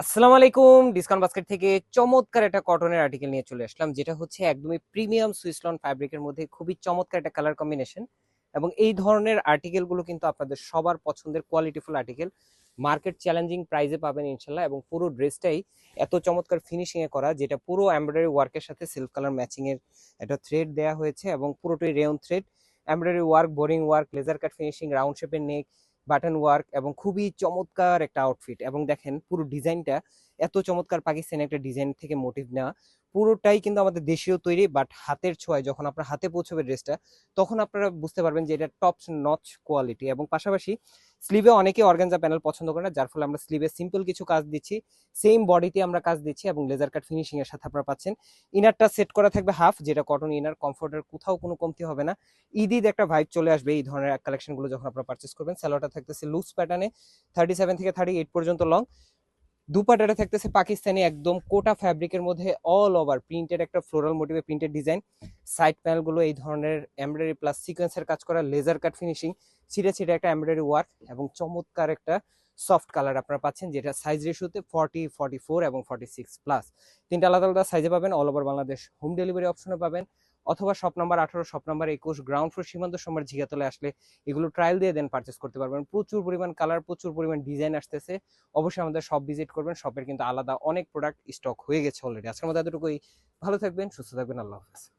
আসসালামু আলাইকুম। Discount basket থেকে চমৎকার একটা কটনের আর্টিকেল নিয়ে চলে আসলাম, যেটা হচ্ছে একদমই প্রিমিয়াম সুইসলন ফ্যাব্রিকের মধ্যে খুবই চমৎকার একটা কালার কম্বিনেশন। এবং এই ধরনের আর্টিকেল গুলো কিন্তু আপনাদের সবার পছন্দের কোয়ালিটিফুল আর্টিকেল, মার্কেট চ্যালেঞ্জিং প্রাইসে পাবেন ইনশাল্লাহ। এবং পুরো ড্রেসটাই এত চমৎকার ফিনিশিং এ করা, যেটা পুরো এমব্রয়ডারি ওয়ার্কের সাথে সিল্ক কালার ম্যাচিং এর একটা থ্রেড দেওয়া হয়েছে, এবং পুরোটাই rayon thread, embroidery work, boring work, laser cut finishing, round শেপের নেক, বাটন ওয়ার্ক, এবং খুবই চমৎকার একটা আউটফিট। এবং দেখেন পুরো ডিজাইনটা এত চমৎকার, পাকিস্তানি একটা ডিজাইন থেকে মোটিভ নেওয়া, পুরোটাই কিন্তু আমাদের দেশীয় তৈরি, বাট হাতের ছোঁয়ায় যখন আপনার হাতে পৌঁছবে ড্রেসটা, তখন আপনারা বুঝতে পারবেন যে এটা টপ নচ কোয়ালিটি। এবং পাশাপাশি স্লিভে অনেকে অর্গানজা প্যানেল পছন্দ করে না, যার ফলে আমরা স্লিভে সিম্পল কিছু কাজ দিচ্ছি, সেম বডিতে আমরা কাজ দিচ্ছি, এবং লেজার কাট ফিনিশিং এর সাথে আপনারা পাচ্ছেন। ইনারটা সেট করা থাকবে হাফ, যেটা কটন ইনার, কমফোর্টের কোথাও কোনো কমতি হবে না। ঈদ ঈদ একটা ভাইব চলে আসবে এই ধরনের কালেকশন গুলো যখন আপনারা পারচেস করবেন। স্যালোয়ারটা থাকতেছে লুজ প্যাটার্নে, 37 থেকে 38 পর্যন্ত লং। দুপাটাটা থাকতেছে পাকিস্তানি একদম কোটা ফ্যাব্রিকের মধ্যে অল ওভার প্রিন্টেড একটা ফ্লোরাল মোটিভে প্রিন্টেড ডিজাইন। সাইড প্যানেল গুলো এই ধরনের এমব্রয়ডারি প্লাস সিকোয়েন্সের কাজ করা, লেজার কাট ফিনিশিং, ছিটে ছিটে একটা এমব্রয়ডারি ওয়ার্ক, এবং চমৎকার একটা সফট কালার আপনারা পাচ্ছেন, যেটা সাইজ রেশিওতে 40, 44 এবং 46 প্লাস। তিনটা আলাদা আলাদা সাইজে পাবেন, all over Bangladesh home delivery অপশনে পাবেন। অথবা shop number 18, shop number 21, ground floor সীমান্ত সম্রাট ঝিগাতলে আসলে এগুলো ট্রায়াল দিয়ে দেন পারচেস করতে পারবেন। প্রচুর পরিমাণ কালার, প্রচুর পরিমাণ ডিজাইন আসতেছে। অবশ্যই আমাদের শপ ভিজিট করবেন, শপের কিন্তু আলাদা অনেক প্রোডাক্ট স্টক হয়ে গেছে অলরেডি। আজকের মতো এতটুকুই। ভালো থাকবেন, সুস্থ থাকবেন, আল্লাহ হাফেজ।